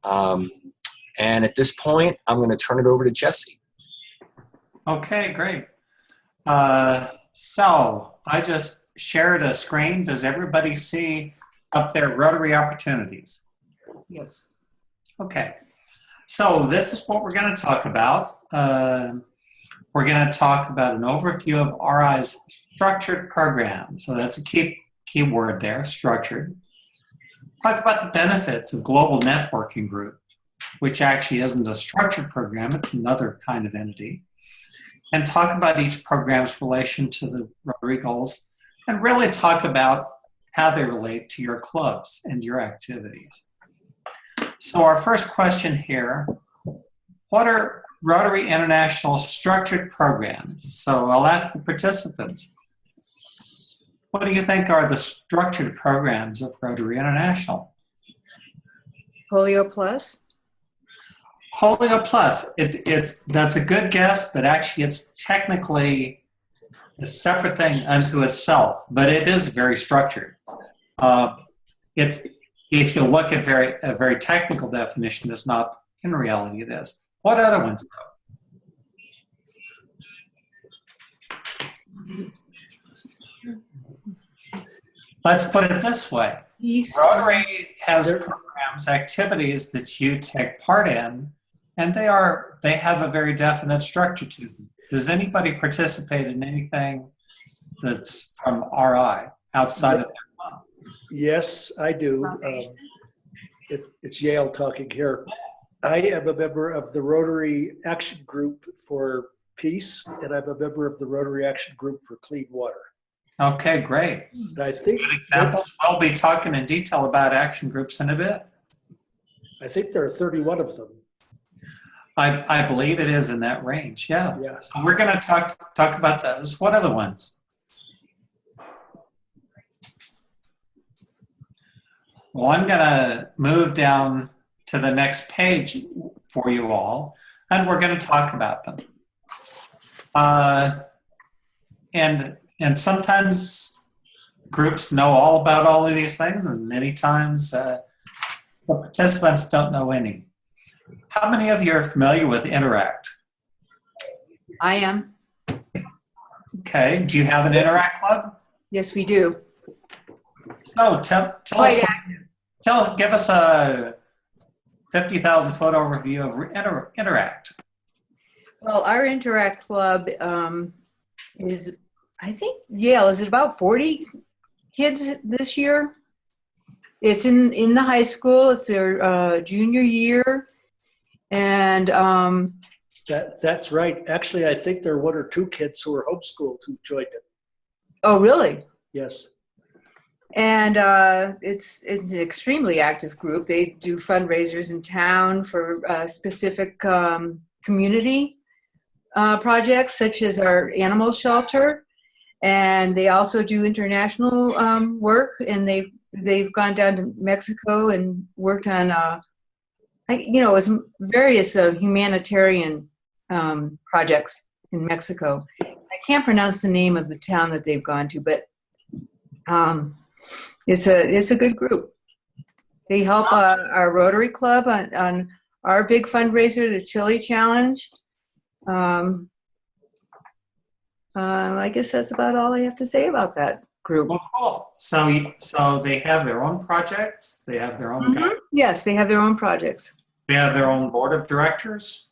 And at this point, I'm going to turn it over to Jesse. Okay, great. So I just shared a screen. Does everybody see up there Rotary opportunities? Yes. Okay. So this is what we're going to talk about. We're going to talk about an overview of RI's structured program. So that's a key word there, structured. Talk about the benefits of global networking group, which actually isn't a structured program, it's another kind of entity. And talk about each program's relation to the Rotary goals, and really talk about how they relate to your clubs and your activities. So our first question here, what are Rotary International structured programs? So I'll ask the participants, what do you think are the structured programs of Rotary International? Polio Plus? Polio Plus, that's a good guess, but actually it's technically a separate thing unto itself, but it is very structured. If you look at a very technical definition, it's not. In reality, it is. What other ones, though? Let's put it this way. Rotary has programs, activities that you take part in, and they have a very definite structure to them. Does anybody participate in anything that's from RI outside of their club? Yes, I do. It's Yale talking here. I am a member of the Rotary Action Group for Peace, and I'm a member of the Rotary Action Group for Clean Water. Okay, great. I think good examples. We'll be talking in detail about action groups in a bit. I think there are 31 of them. I believe it is in that range. Yeah. Yes. So we're going to talk about those. What other ones? Well, I'm going to move down to the next page for you all, and we're going to talk about them. And sometimes groups know all about all of these things, and many times the participants don't know any. How many of you are familiar with Interact? I am. Okay. Do you have an Interact club? Yes, we do. So give us a 50,000 foot overview of Interact. Well, our Interact Club is, I think, Yale, is it about 40 kids this year? It's in the high school. It's their junior year. And that's right. Actually, I think there are one or two kids who are homeschooled who've joined it. Oh, really? Yes. And it's an extremely active group. They do fundraisers in town for specific community projects, such as our animal shelter. And they also do international work. And they've gone down to Mexico and worked on, various humanitarian projects in Mexico. I can't pronounce the name of the town that they've gone to, but it's a good group. They help our Rotary Club on our big fundraiser, the Chili Challenge. I guess that's about all I have to say about that group. Well, cool. So they have their own projects. They have their own. Mm-hmm. Yes, they have their own projects. They have their own board of directors.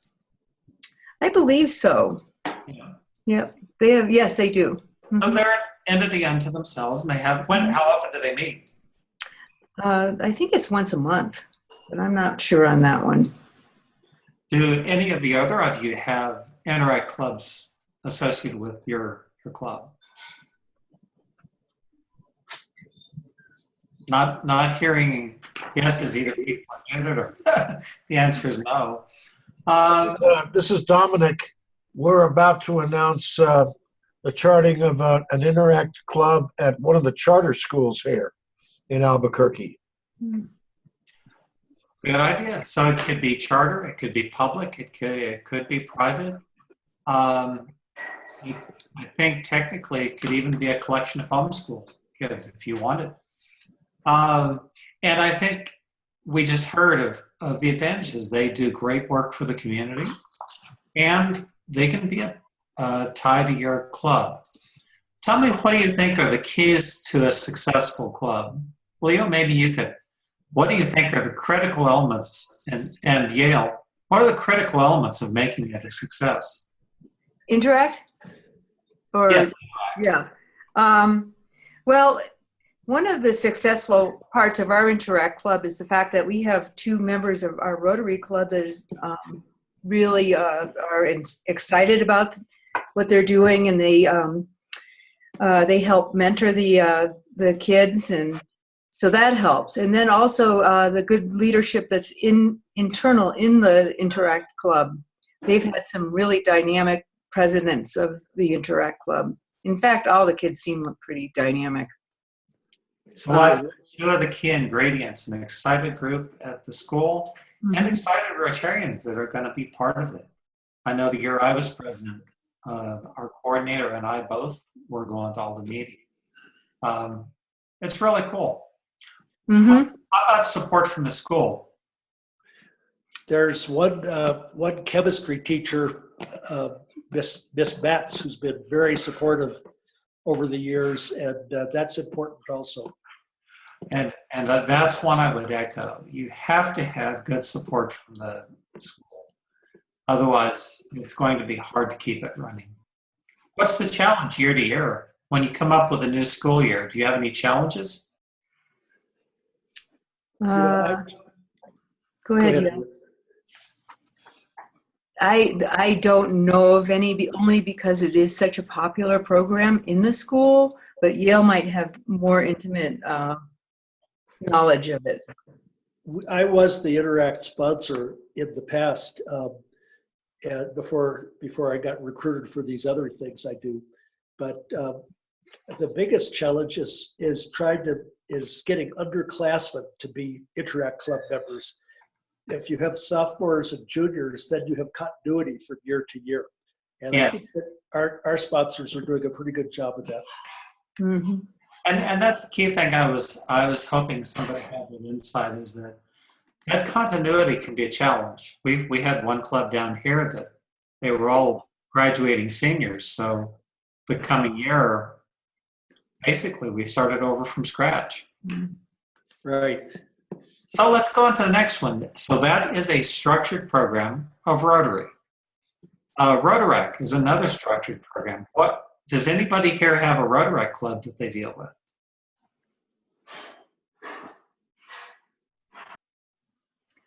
I believe so. Yeah. Yep. They have. Yes, they do. Mm-hmm. So they're an entity unto themselves, and they have. How often do they meet? I think it's once a month, but I'm not sure on that one. Do any of the other of you have Interact clubs associated with your club? Not hearing yeses, either people unit or the answer is no. This is Dominic. We're about to announce the charting of an Interact club at one of the charter schools here in Albuquerque. Good idea. So it could be charter, it could be public, it could be private. I think technically it could even be a collection of homeschool kids if you wanted. And I think we just heard of the advantages. They do great work for the community, and they can be tied to your club. Tell me, what do you think are the keys to a successful club? Leo, maybe you could. What do you think are the critical elements, and Yale, what are the critical elements of making it a success? Interact? Or, Yes. yeah. Well, one of the successful parts of our Interact Club is the fact that we have 2 members of our Rotary Club that is really are excited about what they're doing, and they help mentor the kids, and so that helps. And then also the good leadership that's internal in the Interact Club. They've had some really dynamic presidents of the Interact Club. In fact, all the kids seem pretty dynamic. So I've heard 2 of the key ingredients: an excited group at the school and excited Rotarians that are going to be part of it. I know the year I was president, our coordinator and I both were going to all the meetings. It's really cool. How about support from the school? There's one chemistry teacher, Miss Batts, who's been very supportive over the years, and that's important also. And that's one I would echo. You have to have good support from the school. Otherwise, it's going to be hard to keep it running. What's the challenge year to year? When you come up with a new school year, do you have any challenges? Go ahead, Yale. I don't know of any, only because it is such a popular program in the school, but Yale might have more intimate knowledge of it. I was the Interact sponsor in the past, and before I got recruited for these other things I do. But the biggest challenge is getting underclassmen to be Interact Club members. If you have sophomores and juniors, then you have continuity from year to year. And I think that our sponsors are doing a pretty good job of that. Mm-hmm. And that's the key thing I was hoping somebody had an insight, is that continuity can be a challenge. We had one club down here that they were all graduating seniors, so the coming year, basically we started over from scratch. Right. So let's go on to the next one. So that is a structured program of Rotary. Rotaract is another structured program. Does anybody here have a Rotaract club that they deal with?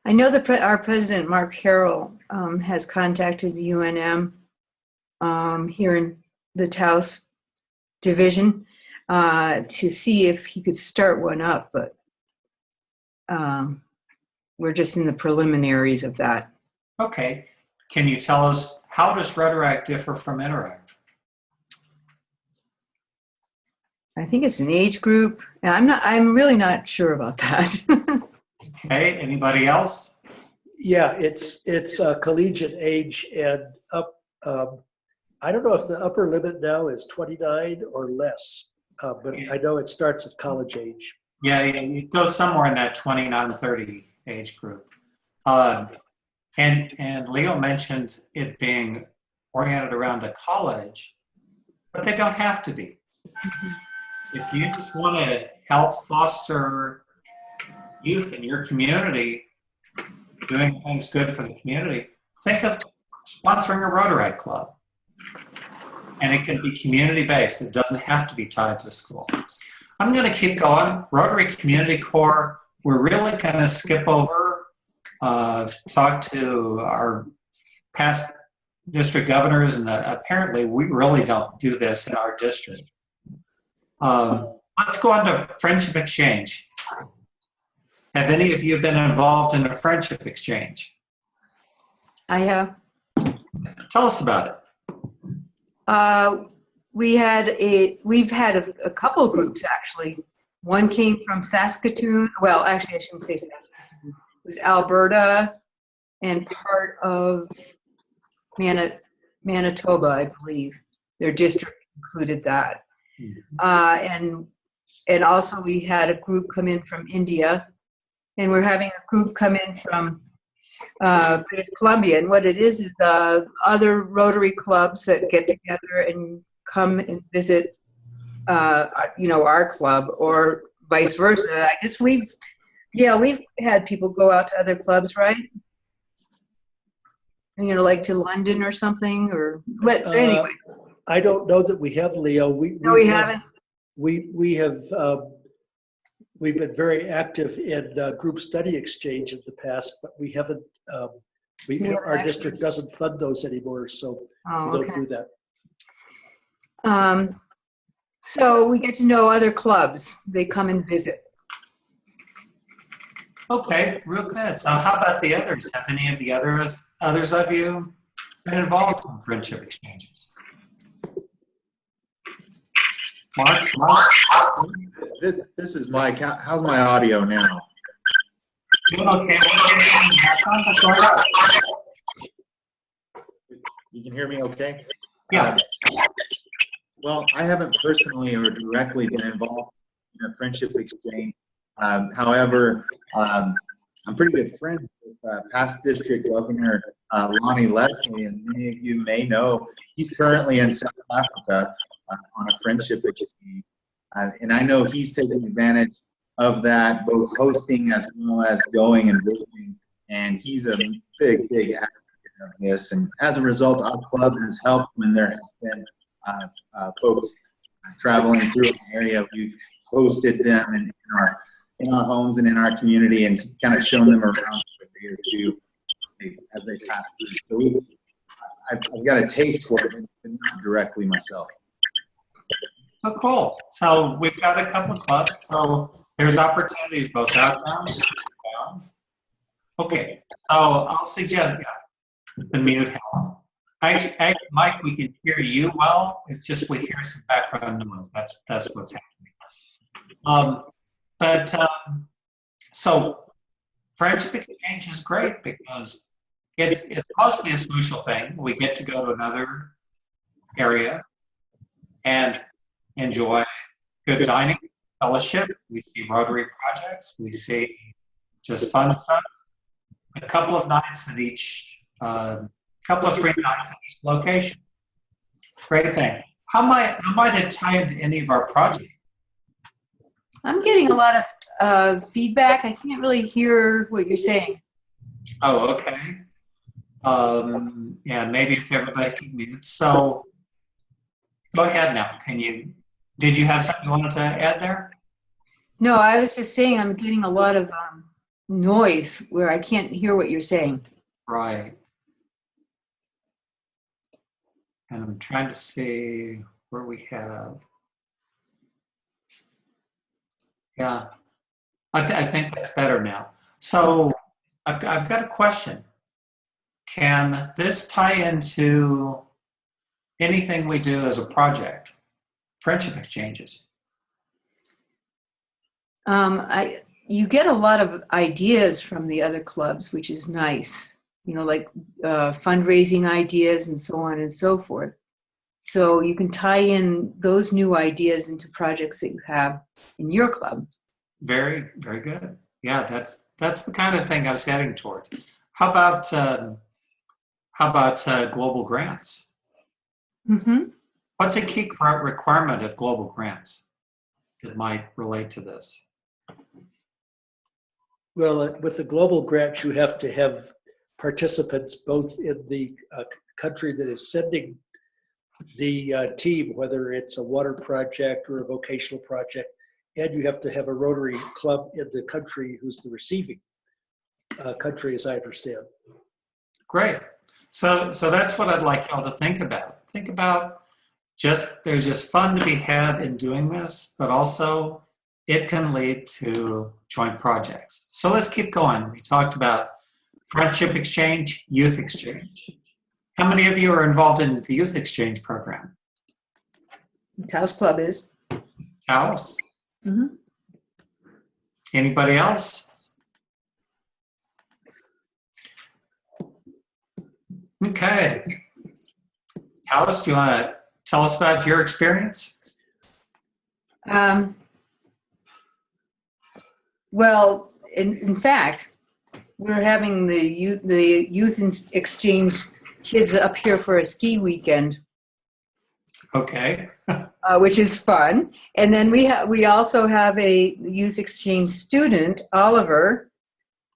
I know our president, Mark Harrell, has contacted UNM here in the Taos division to see if he could start one up, but we're just in the preliminaries of that. Okay. Can you tell us, how does Rotaract differ from Interact? I think it's an age group, and I'm really not sure about that. Okay, anybody else? Yeah, it's collegiate age and up. I don't know if the upper limit now is 29 or less, but I know it starts at college age. Yeah, it goes somewhere in that 29-30 age group. And Leo mentioned it being oriented around a college, but they don't have to be. If you just want to help foster youth in your community, doing things good for the community, think of sponsoring a Rotaract club. And it can be community-based. It doesn't have to be tied to a school. I'm going to keep going. Rotary Community Corps, we're really going to skip over, talk to our past district governors, and apparently we really don't do this in our district. Let's go on to Friendship Exchange. Have any of you been involved in a Friendship Exchange? I have. Tell us about it. We've had a couple groups actually. One came from Saskatoon. Well, actually, I shouldn't say Saskatoon. It was Alberta and part of Manitoba, I believe. Their district included that. And also we had a group come in from India, and we're having a group come in from But at Columbia, and what it is other Rotary clubs that get together and come and visit, our club, or vice versa. I guess we've had people go out to other clubs, right? Like to London or something, but anyway. I don't know that we have, Leo. We haven't. We have. We've been very active in group study exchange in the past, but we haven't. Our district doesn't fund those anymore, so we don't do that. So we get to know other clubs. They come and visit. Okay, real good. So how about the others? Have any of the others of you been involved in friendship exchanges? Mark? This is Mike. How's my audio now? Doing okay. You can hear me okay? Yeah. Well, I haven't personally or directly been involved in a friendship exchange. However, I'm pretty good friends with past district governor Lonnie Leslie, and many of you may know he's currently in South Africa on a friendship exchange. And I know he's taking advantage of that, both hosting as well as going and visiting. And he's a big advocate of this. And as a result, our club has helped when there has been folks traveling through an area. We've hosted them in our homes and in our community, and kind of shown them around for a day or two as they pass through. So I've got a taste for it, but not directly myself. Oh, cool. So we've got a couple of clubs. So there's opportunities both outbound and inbound. Okay. So I'll suggest the mute help. Mike, we can hear you well. It's just we hear some background noise. That's what's happening. So friendship exchange is great because it's mostly a social thing. We get to go to another area and enjoy good dining, fellowship. We see Rotary projects. We see just fun stuff. A couple of nights at each, couple of 3 nights at each location. Great thing. How might it tie into any of our projects? I'm getting a lot of feedback. I can't really hear what you're saying. Oh, okay. Yeah, maybe if everybody can mute. So go ahead now. Did you have something you wanted to add there? No, I was just saying I'm getting a lot of noise where I can't hear what you're saying. Right. And I'm trying to see where we have. Yeah, I think that's better now. So I've got a question. Can this tie into anything we do as a project? Friendship exchanges. You get a lot of ideas from the other clubs, which is nice. Like fundraising ideas and so on and so forth. So you can tie in those new ideas into projects that you have in your club. Very, very good. Yeah, that's the kind of thing I was heading toward. How about global grants? Mm-hmm. What's a key requirement of global grants that might relate to this? Well, with the global grants, you have to have participants both in the country that is sending the team, whether it's a water project or a vocational project, and you have to have a Rotary club in the country who's the receiving country, as I understand. Great. So that's what I'd like y'all to think about. Think about there's just fun to be had in doing this, but also it can lead to joint projects. So let's keep going. We talked about friendship exchange, youth exchange. How many of you are involved in the youth exchange program? Taos Club is. Taos? Mm-hmm. Anybody else? Okay. Taos, do you want to tell us about your experience? Well, in fact, we're having the youth exchange kids up here for a ski weekend, Okay. which is fun. And then we also have a youth exchange student, Oliver.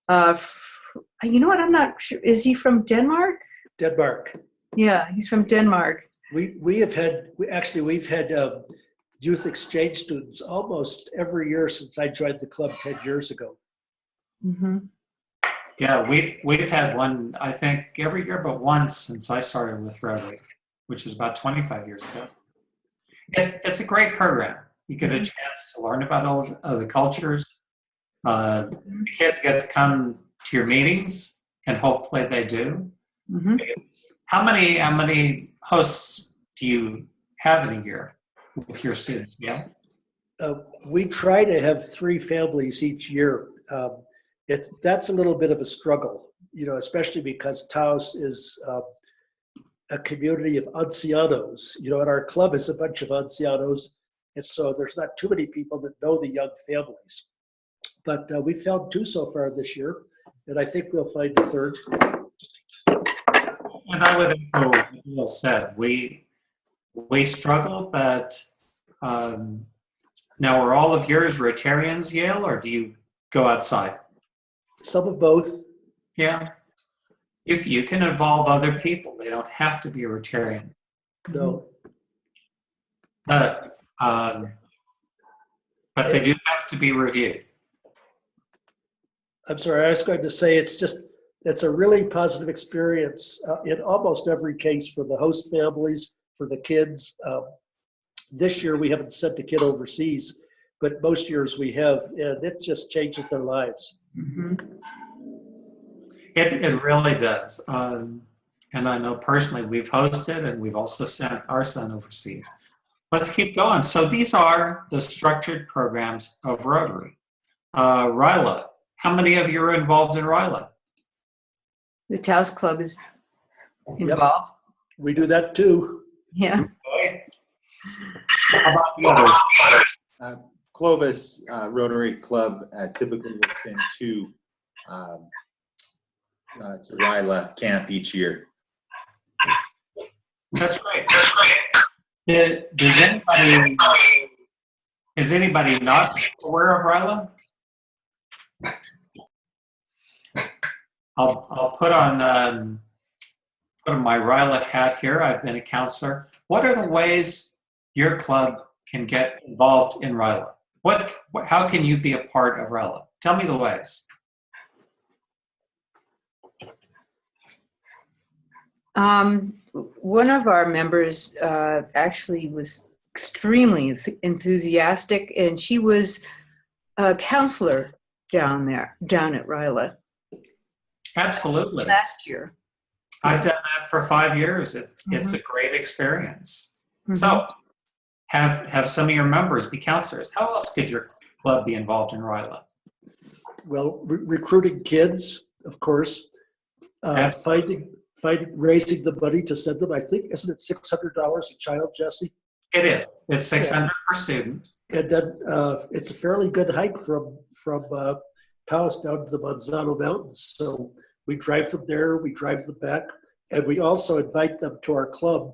You know what? I'm not sure. Is he from Denmark? Denmark. Yeah, he's from Denmark. We've had youth exchange students almost every year since I joined the club 10 years ago. Mm-hmm. Yeah, we've had one, I think, every year but once since I started with Rotary, which was about 25 years ago. It's a great program. You get a chance to learn about all other cultures. The kids get to come to your meetings, and hopefully they do. Mm-hmm. How many hosts do you have in a year with your students? Yeah. We try to have 3 families each year. That's a little bit of a struggle, especially because Taos is a community of ancianos. And our club is a bunch of ancianos, and so there's not too many people that know the young families. But we found 2 so far this year, and I think we'll find a 3rd. And I would echo what Neil said. We struggle, but now are all of yours Rotarians, Yale, or do you go outside? Some of both. Yeah. You can involve other people. They don't have to be a Rotarian. No. But they do have to be reviewed. I'm sorry, I was going to say it's a really positive experience in almost every case for the host families, for the kids. This year we haven't sent a kid overseas, but most years we have, and it just changes their lives. Mm-hmm. It really does. And I know personally we've hosted and we've also sent our son overseas. Let's keep going. So these are the structured programs of Rotary. RILA, how many of you are involved in RILA? The Taos Club is involved. Yep. We do that too. Yeah. Okay. How about the others? Clovis Rotary Club typically will send 2 to RILA camp each year. That's great. Is anybody not aware of RILA? I'll put on my RILA hat here. I've been a counselor. What are the ways your club can get involved in RILA? How can you be a part of RILA? Tell me the ways. One of our members actually was extremely enthusiastic, and she was a counselor down at RILA. Absolutely. Last year. I've done that for 5 years. It's a great experience. Mm-hmm. So have some of your members be counselors. How else could your club be involved in RILA? Well, recruiting kids, of course, raising the money to send them. I think, isn't it $600 a child, Jesse? It is. It's $600 per student. And then it's a fairly good hike from Taos down to the Manzano Mountains. So we drive them there, we drive them back, and we also invite them to our club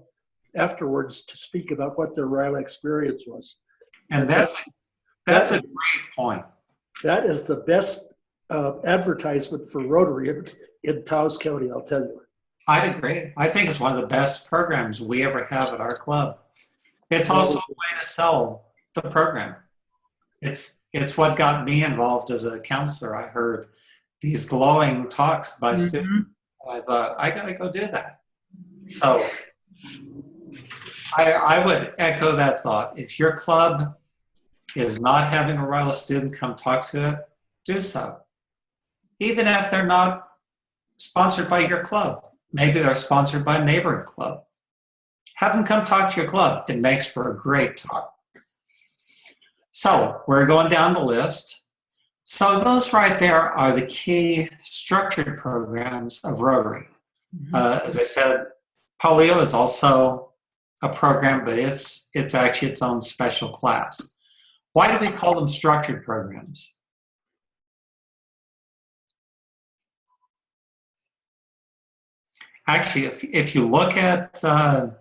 afterwards to speak about what their RILA experience was. And that's a great point. That is the best advertisement for Rotary in Taos County, I'll tell you. I'd agree. I think it's one of the best programs we ever have at our club. It's also a way to sell the program. It's what got me involved as a counselor. I heard these glowing talks by students. I thought, I got to go do that. So I would echo that thought. If your club is not having a RILA student come talk to it, do so. Even if they're not sponsored by your club. Maybe they're sponsored by a neighboring club. Have them come talk to your club. It makes for a great talk. So we're going down the list. So those right there are the key structured programs of Rotary. As I said, polio is also a program, but it's actually its own special class. Why do we call them structured programs? Actually, if you look at the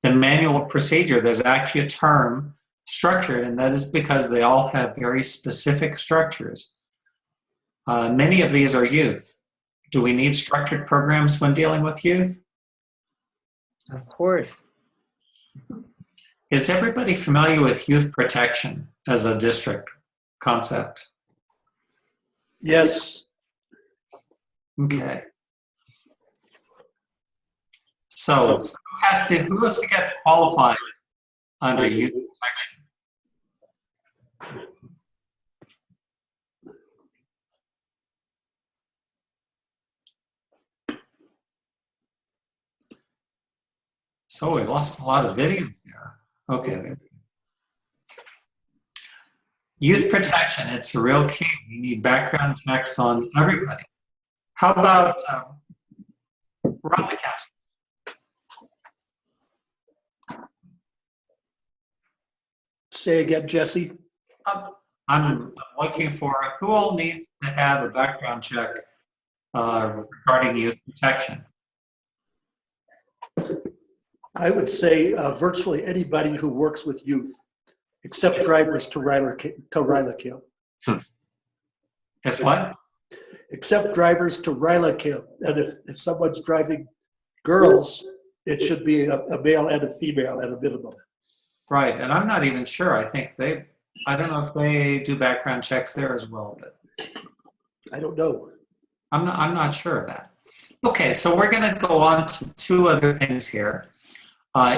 manual of procedure, there's actually a term structured, and that is because they all have very specific structures. Many of these are youth. Do we need structured programs when dealing with youth? Of course. Is everybody familiar with youth protection as a district concept? Yes. Okay. So who has to get qualified under youth protection? So we lost a lot of videos there. Okay. Youth protection, it's a real key. You need background checks on everybody. How about Raleigh Council? Say again, Jesse. I'm looking for who all needs to have a background check regarding youth protection. I would say virtually anybody who works with youth, except drivers to Rylacale. Guess what? Except drivers to Rylacale. And if someone's driving girls, it should be a male and a female at a minimum. Right, and I'm not even sure. I don't know if they do background checks there as well, but I don't know. I'm not sure of that. Okay, so we're going to go on to two other things here.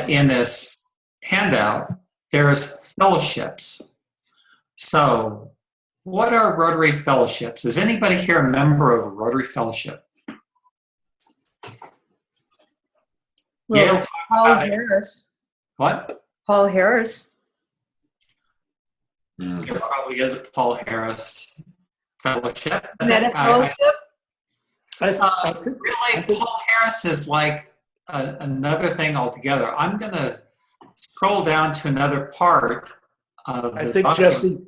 In this handout, there's fellowships. So what are Rotary fellowships? Is anybody here a member of a Rotary fellowship? Well, Yale, Paul Harris. what? Paul Harris. There probably is a Paul Harris fellowship. Is that a fellowship? I think Paul Harris is like another thing altogether. I'm going to scroll down to another part of the document. Jesse,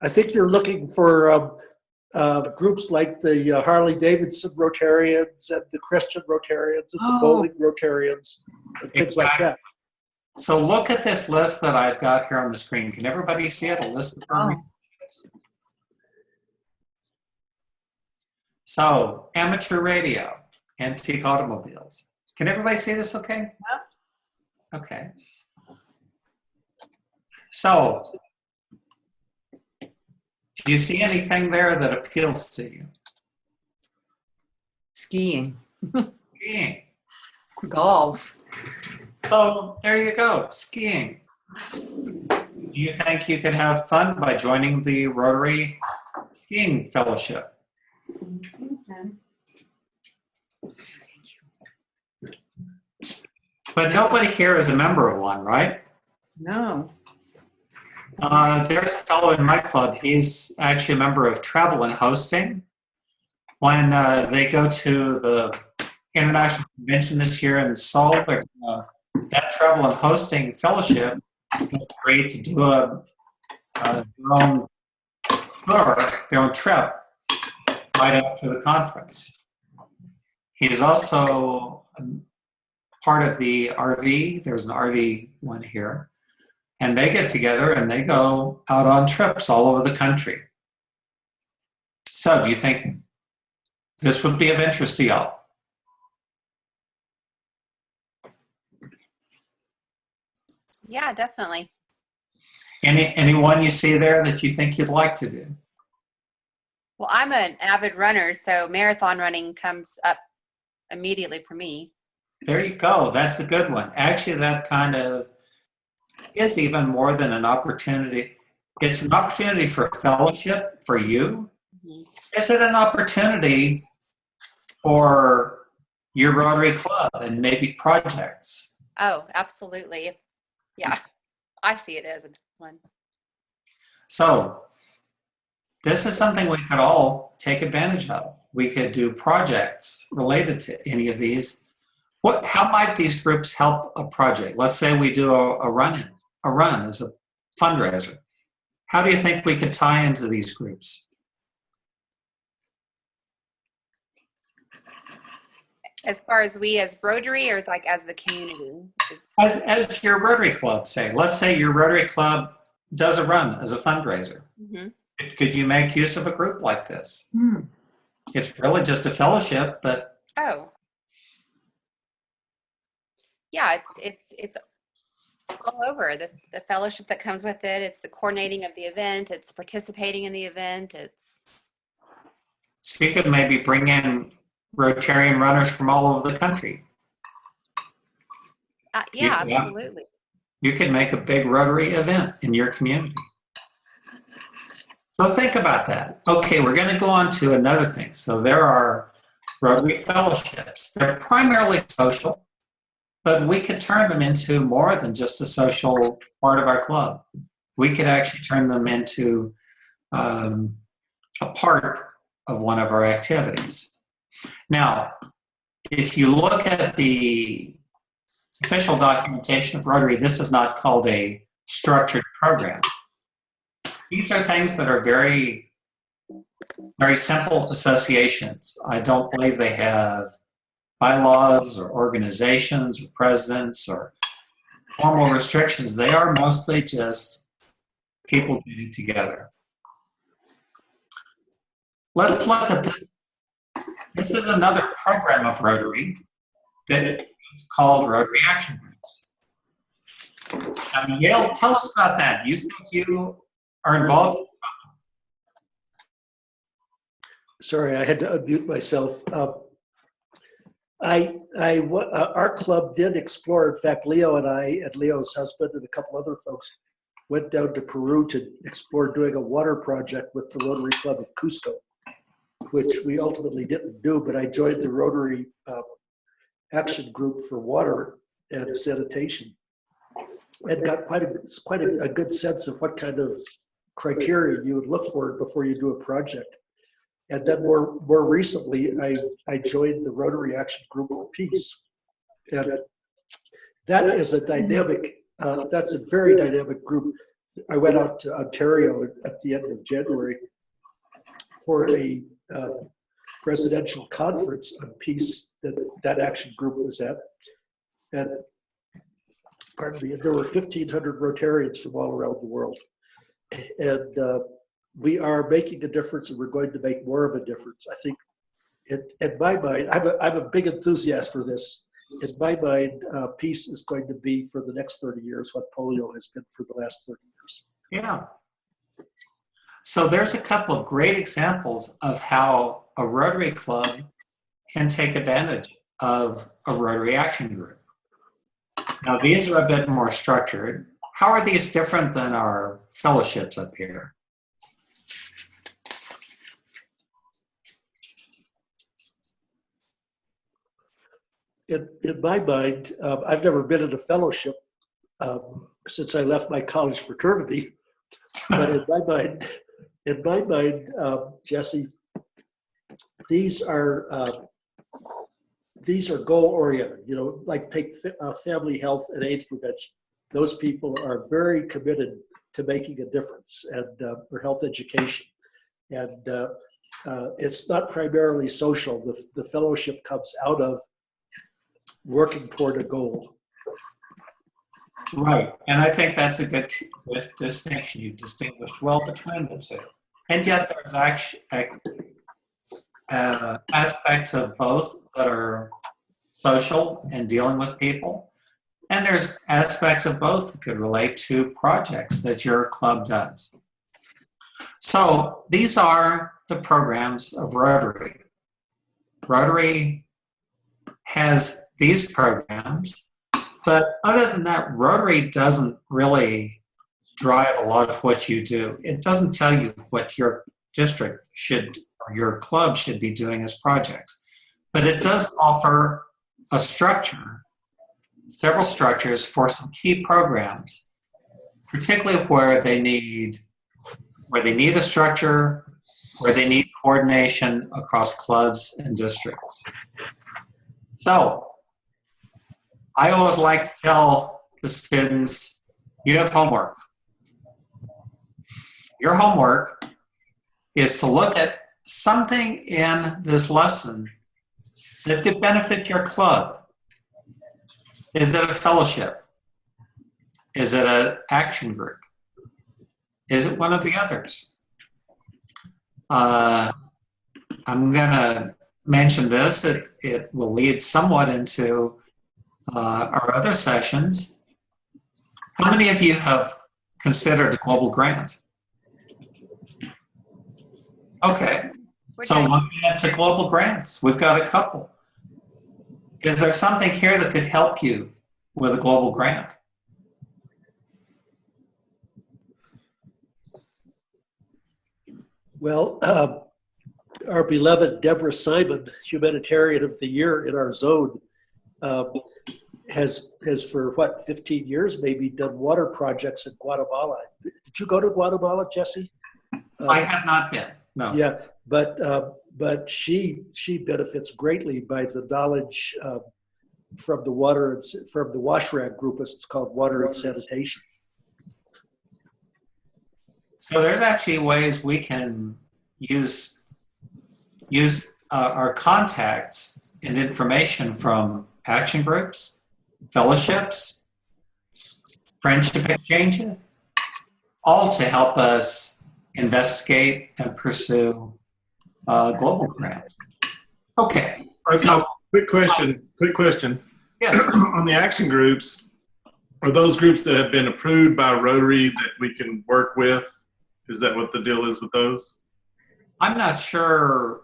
I think you're looking for groups like the Harley Davidson Rotarians and the Christian Rotarians and the Bowling Rotarians and things like that. So look at this list that I've got here on the screen. Can everybody see it? A list of So, amateur radio, antique automobiles. Can everybody see this okay? Yeah. Okay. So, do you see anything there that appeals to you? Skiing. Skiing. Golf. So, there you go, skiing. Do you think you could have fun by joining the Rotary Skiing Fellowship? But nobody here is a member of one, right? No. There's a fellow in my club. He's actually a member of Travel and Hosting. When they go to the International Convention this year in Seoul, that Travel and Hosting Fellowship is great to do their own tour, their own trip right after the conference. He's also part of the RV. There's an RV one here. And they get together and they go out on trips all over the country. So do you think this would be of interest to y'all? Yeah, definitely. Anyone you see there that you think you'd like to do? Well, I'm an avid runner, so marathon running comes up immediately for me. There you go. That's a good one. Actually, that kind of is even more than an opportunity. It's an opportunity for fellowship for you. Mm-hmm. Is it an opportunity for your Rotary Club and maybe projects? Oh, absolutely. Yeah, I see it as one. So this is something we could all take advantage of. We could do projects related to any of these. How might these groups help a project? Let's say we do a run as a fundraiser. How do you think we could tie into these groups? As far as we as Rotary, or as the community? As your Rotary Club, say, let's say your Rotary Club does a run as a fundraiser. Mm-hmm. Could you make use of a group like this? Hmm. It's really just a fellowship, but Oh. Yeah, it's all over. The fellowship that comes with it, it's the coordinating of the event, it's participating in the event, it's so you could maybe bring in Rotarian runners from all over the country. yeah, Yeah. absolutely. You could make a big Rotary event in your community. So think about that. Okay, we're going to go on to another thing. So there are Rotary fellowships. They're primarily social, but we could turn them into more than just a social part of our club. We could actually turn them into a part of one of our activities. Now, if you look at the official documentation of Rotary, this is not called a structured program. These are things that are very, very simple associations. I don't believe they have bylaws or organizations or presidents or formal restrictions. They are mostly just people getting together. Let's look at this. This is another program of Rotary that is called Rotary Action Groups. Yale, tell us about that. You think you are involved? Sorry, I had to unmute myself. Our club did explore. In fact, Leo and I, and Leo's husband, and a couple other folks went down to Peru to explore doing a water project with the Rotary Club of Cusco, which we ultimately didn't do. But I joined the Rotary Action Group for water and sanitation, and got quite a good sense of what kind of criteria you would look for before you do a project. And then more recently, I joined the Rotary Action Group for Peace. And that is a dynamic, that's a very dynamic group. I went out to Ontario at the end of January for a presidential conference on peace that action group was at. And pardon me, there were 1,500 Rotarians from all around the world. And we are making a difference, and we're going to make more of a difference. I think, in my mind, I'm a big enthusiast for this. In my mind, peace is going to be for the next 30 years what polio has been for the last 30 years. Yeah. So there's a couple of great examples of how a Rotary Club can take advantage of a Rotary Action Group. Now, these are a bit more structured. How are these different than our fellowships up here? In my mind, I've never been in a fellowship since I left my college fraternity. But in my mind, Jesse, these are goal-oriented. You know, like take family health and AIDS prevention. Those people are very committed to making a difference, and for health education. And it's not primarily social. The fellowship comes out of working toward a goal. Right, and I think that's a good distinction. You distinguished well between the two. And yet there's actually aspects of both that are social and dealing with people. And there's aspects of both that could relate to projects that your club does. So these are the programs of Rotary. Rotary has these programs, but other than that, Rotary doesn't really drive a lot of what you do. It doesn't tell you what your district should or your club should be doing as projects. But it does offer a structure, several structures for some key programs, particularly where they need a structure, where they need coordination across clubs and districts. So I always like to tell the students, you have homework. Your homework is to look at something in this lesson that could benefit your club? Is it a fellowship? Is it an action group? Is it one of the others? I'm going to mention this. It will lead somewhat into our other sessions. How many of you have considered a global grant? Okay, so looking into global grants, we've got a couple. Is there something here that could help you with a global grant? Well, our beloved Deborah Simon, Humanitarian of the Year in our zone, has for what, 15 years maybe, done water projects in Guatemala. Did you go to Guatemala, Jesse? I have not been, no. Yeah, but she benefits greatly by the knowledge from the water, from the WashRag group, as it's called, Water and Sanitation. So there's actually ways we can use our contacts and information from action groups, fellowships, friendship exchanges, all to help us investigate and pursue global grants. Okay. So, quick question. Yes. On the action groups, are those groups that have been approved by Rotary that we can work with? Is that what the deal is with those? I'm not sure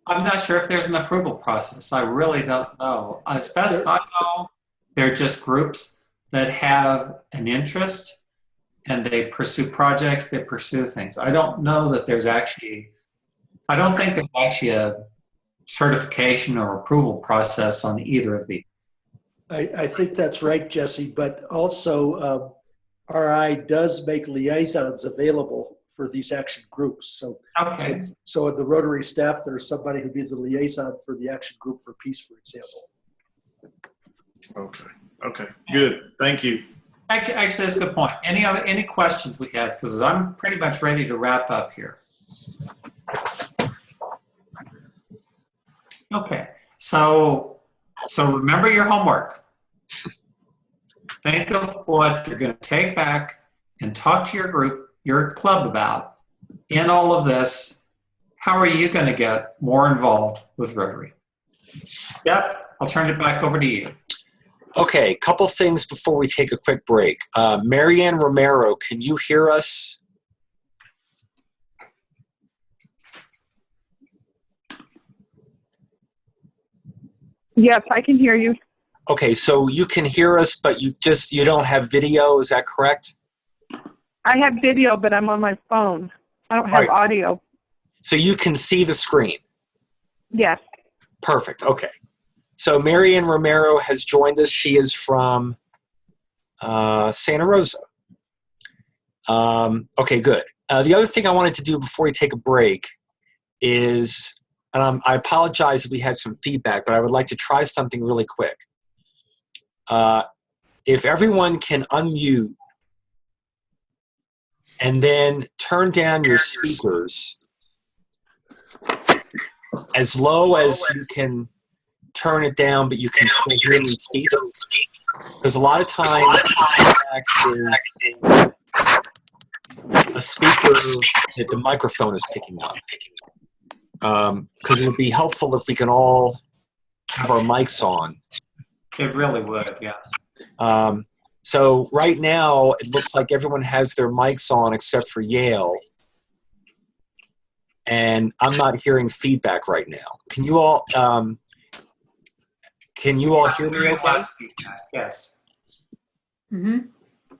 if there's an approval process. I really don't know. As best I know, they're just groups that have an interest and they pursue projects, they pursue things. I don't know that I don't think there's actually a certification or approval process on either of these. I think that's right, Jesse, but also RI does make liaisons available for these action groups. So, Okay. so in the Rotary staff, there's somebody who'd be the liaison for the action group for peace, for example. Okay, good. Thank you. Actually, that's a good point. Any questions we have? Because I'm pretty much ready to wrap up here. Okay, so remember your homework. Think of what you're going to take back and talk to your group, your club about. In all of this, how are you going to get more involved with Rotary? Yep, I'll turn it back over to you. Okay, couple things before we take a quick break. Marianne Romero, can you hear us? Yes, I can hear you. Okay, so you can hear us, but you don't have video, is that correct? I have video, but I'm on my phone. I don't have Right. audio. So you can see the screen. Yes. Perfect, okay. So Marianne Romero has joined us. She is from Santa Rosa. Okay, good. The other thing I wanted to do before we take a break is, and I apologize if we had some feedback, but I would like to try something really quick. If everyone can unmute and then turn down your speakers as low as you can turn it down, but you can still hear me speak. Because a lot of times is a speaker that the microphone is picking up. Because it would be helpful if we can all have our mics on. It really would, yeah. So right now, it looks like everyone has their mics on except for Yale. And I'm not hearing feedback right now. Can you all hear me okay? Less feedback, yes. Mm-hmm.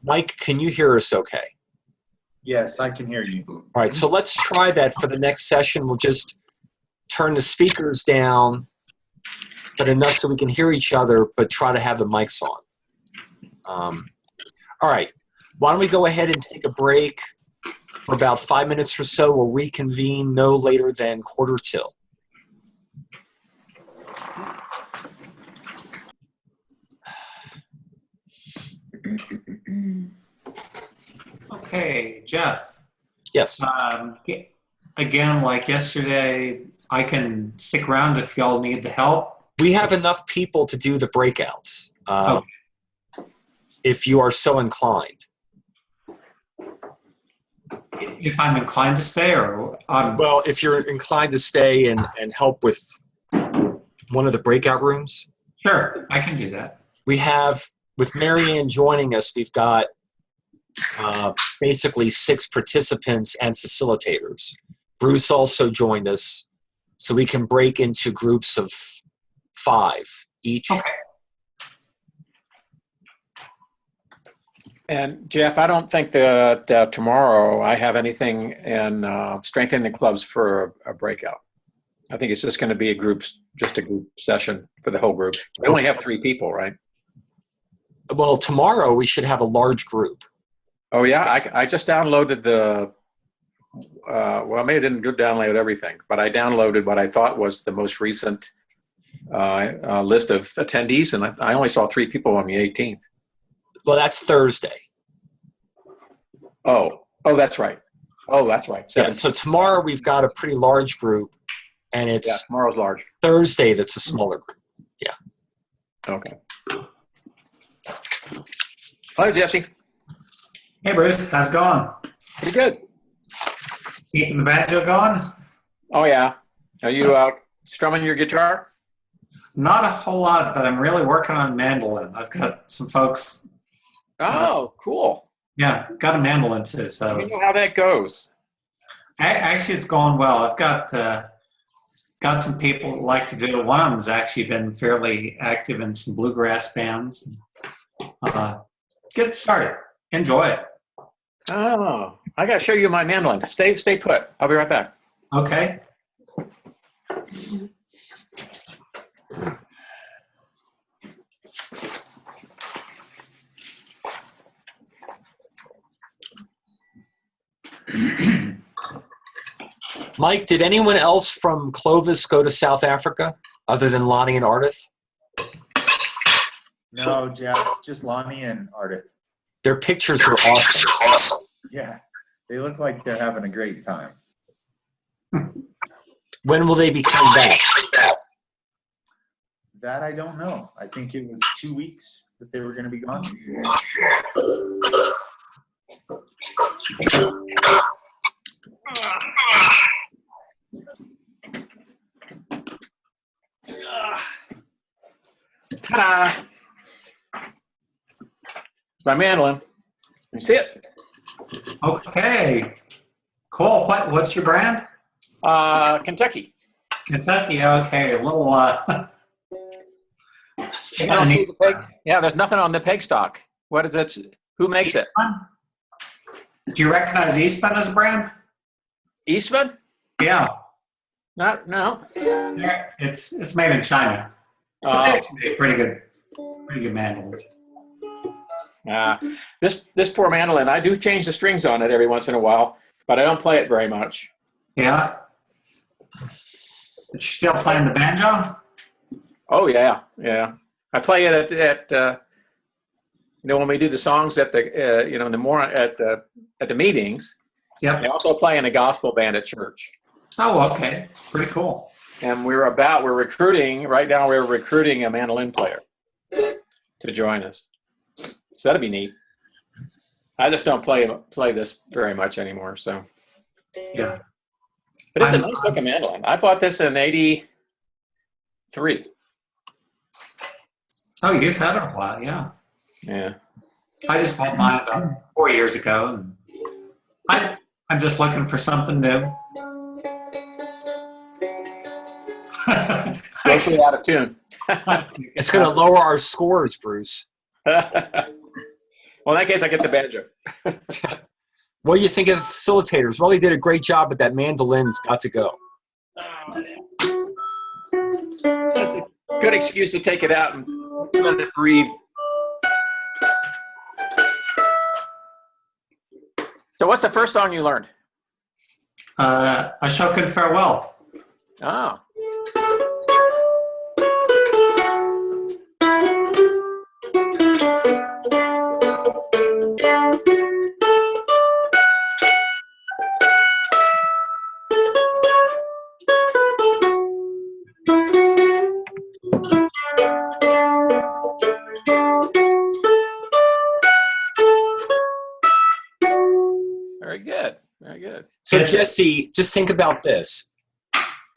Mike, can you hear us okay? Yes, I can hear you. All right, so let's try that for the next session. We'll just turn the speakers down, but enough so we can hear each other, but try to have the mics on. All right, why don't we go ahead and take a break for about 5 minutes or so. We'll reconvene no later than 1:45. Okay, Jeff. Yes. Again, like yesterday, I can stick around if y'all need the help. We have enough people to do the breakouts. If you are so inclined. If I'm inclined to stay, or Well, if you're inclined to stay and help with one of the breakout rooms, sure, I can do that. we have, with Marianne joining us, we've got basically 6 participants and facilitators. Bruce also joined us, so we can break into groups of 5 each. Okay. And Jeff, I don't think that tomorrow I have anything in strengthening the clubs for a breakout. I think it's just going to be just a group session for the whole group. We only have 3 people, right? Well, tomorrow we should have a large group. Oh yeah, I just downloaded the. Well, I may didn't download everything, but I downloaded what I thought was the most recent list of attendees, and I only saw 3 people on the 18th. Well, that's Thursday. Oh, that's right. Oh, that's right. Yeah, so tomorrow we've got a pretty large group, and it's tomorrow's large. Thursday that's a smaller group. Yeah. Okay. Hello, Jesse. Hey, Bruce, how's it going? Pretty good. Keeping the banjo going? Oh, yeah. Are you strumming your guitar? Not a whole lot, but I'm really working on mandolin. I've got some folks. Oh, cool. Yeah, got a mandolin too. So Let me know how that goes. actually, it's going well. I've got some people that like to do it. One of them's actually been fairly active in some bluegrass bands. Get started. Enjoy it. Oh, I got to show you my mandolin. Stay put. I'll be right back. Okay. Mike, did anyone else from Clovis go to South Africa other than Lonnie and Ardith? No, Jeff, just Lonnie and Ardith. Their pictures are awesome. Yeah, they look like they're having a great time. When will they be coming back? That I don't know. I think it was 2 weeks that they were going to be gone. Ta-da! It's my mandolin. You see it? Okay. Cool. What's your brand? Kentucky. Kentucky. Okay. A little. I don't see the peg. Yeah, there's nothing on the peg stock. What is it? Who makes it? Do you recognize Eastman as a brand? Eastman? Yeah. No. Yeah, it's made in China. Pretty good mandolins. This poor mandolin, I do change the strings on it every once in a while, but I don't play it very much. Yeah. But you still playing the banjo? Oh yeah. I play it at when we do the songs at the in the more at the meetings. Yep. I also play in a gospel band at church. Oh, okay. Pretty cool. And we're recruiting right now. We're recruiting a mandolin player to join us. So that'd be neat. I just don't play this very much anymore. So yeah, but it's a nice looking mandolin. I bought this in '83. Oh, you've had it a while, yeah. Yeah. I just bought mine about 4 years ago, and I'm just looking for something new. Grossly out of tune. It's going to lower our scores, Bruce. Well, in that case, I get the banjo. What do you think of the facilitators? Well, they did a great job, but that mandolin's got to go. That's a good excuse to take it out and let it breathe. So what's the first song you learned? Ashokan Farewell. Oh. Very good. Very good. So Jesse, just think about this.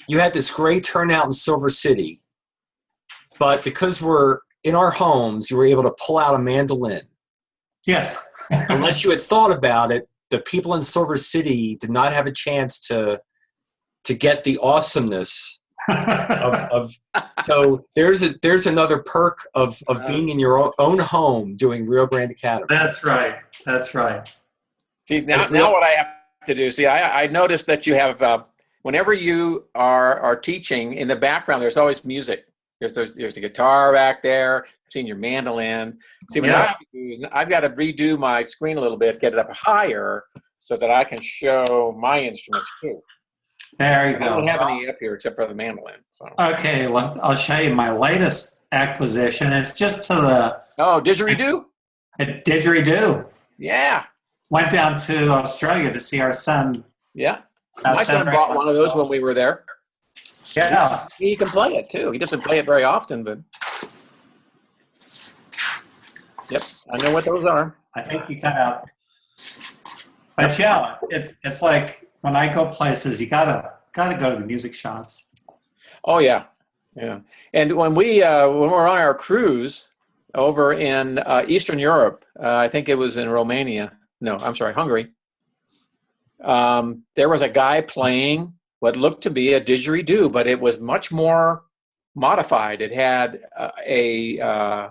You had this great turnout in Silver City, but because we're in our homes, you were able to pull out a mandolin. Yes. Unless you had thought about it, the people in Silver City did not have a chance to get the awesomeness of so there's another perk of being in your own home doing Rio Grande Academy. That's right. That's right. See, now what I have to do, see, I noticed that you have, whenever you are teaching, in the background, there's always music. There's a guitar back there. I've seen your mandolin. See, what I have to do is I've got to redo my screen a little bit, get it up higher so that I can show my instruments too. There you go. I don't have any up here except for the mandolin. So. Okay, well, I'll show you my latest acquisition. It's just to the... Oh, didgeridoo? Didgeridoo. Yeah. Went down to Australia to see our son. Yeah. My son bought one of those when we were there. Yeah. He can play it too. He doesn't play it very often, but... Yep, I know what those are. I think you cut out. But yeah, it's like when I go places, you gotta go to the music shops. Oh yeah, yeah. And when we're on our cruise over in Eastern Europe, I think it was in Romania. No, I'm sorry, Hungary. There was a guy playing what looked to be a didgeridoo, but it was much more modified. It had a